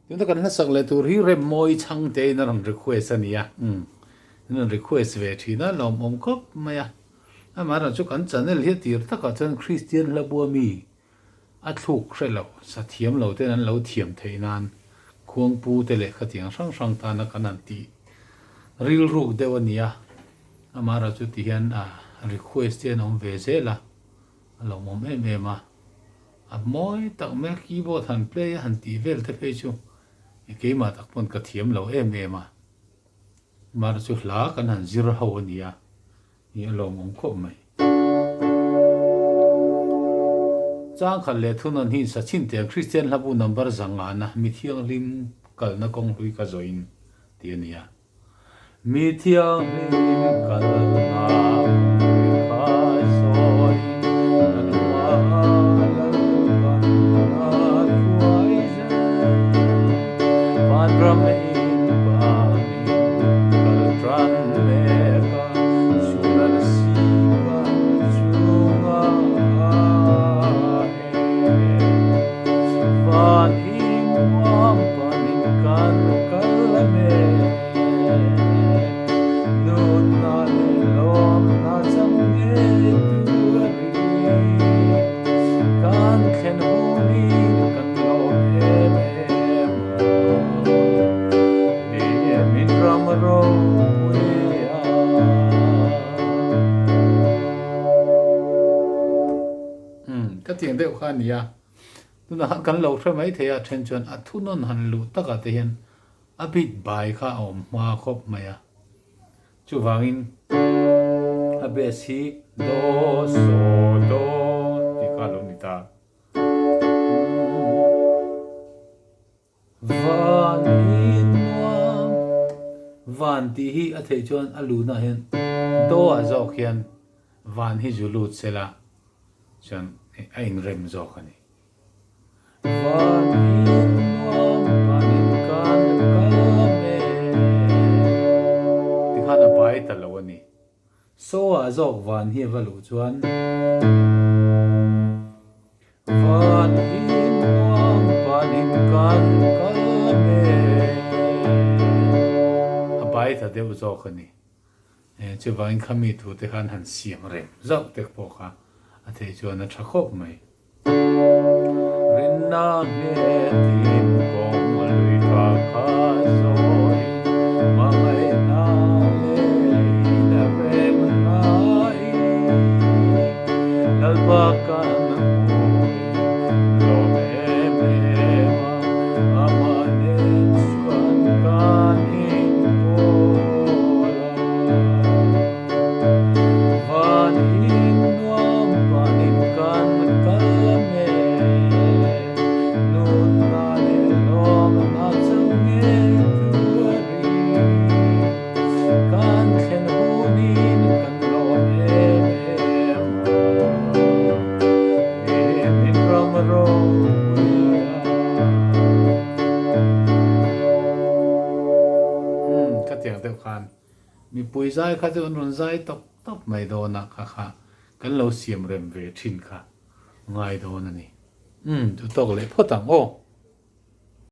chúng ta cần hết sắc lệ tur hi rem moi chang te na ram request ania na request về thì nó lòng ông cốp mày mà ra cho cần chân này liệt tiệt tất cả chân Christian là bùa mi thục sẽ lâu sa thiểm lâu tên anh lâu thiểm thế nan khuang pu te lệ khát tiếng sang sang ta na cái nan ti real ruk de wania mà ra cho tiyan request tên ông về thế là lòng ông em mà moi tak mel keyboard han play han ti vel te pe chu ke ma tak pon ka thiam lo em mà chu hla kan han zir ho ania ni lo mong ko mai chang khal le thun an hi sa chin te Christian labu number zanga na mi thianghlim kalna kawng hlui ka join ti ania mi thianghlim kalna cái tiếng đều khan nia tu na kan lo thra mai thea then chuan thu non han lu taka te hian a bit bai kha om ma khop maya chu wangin a bes hi do so do ti ka lo ni ta van in nuam van ti hi a thei chuan a lu na hian do a zo khian van hi zu lut sela chuan anh rem zo khani van in nuam panin kan kalme ti khana bai ta lo ani so a zo van hi valu chuan van in nuam panin kan kalme a bai ta deu zo khani chu vain khami thu te khan han siam rem zo te po kha thế cho nó chắc khóc mày rin na nghe tim con lùi thoa khá rồi mà ngày na lê na về mà nói nal ba can mùi lo mẹ mẹ mà ama nên xuân can in bola van in nuam kan kalme nun na le lom na chang nge tuari kan khen hunin kan lo em in ram ro ka tiang te khan mi pui zai kha te run zai tok tok mai do na kha kan lo siam rem ve thin kha ngai do na ni tu tok le photang o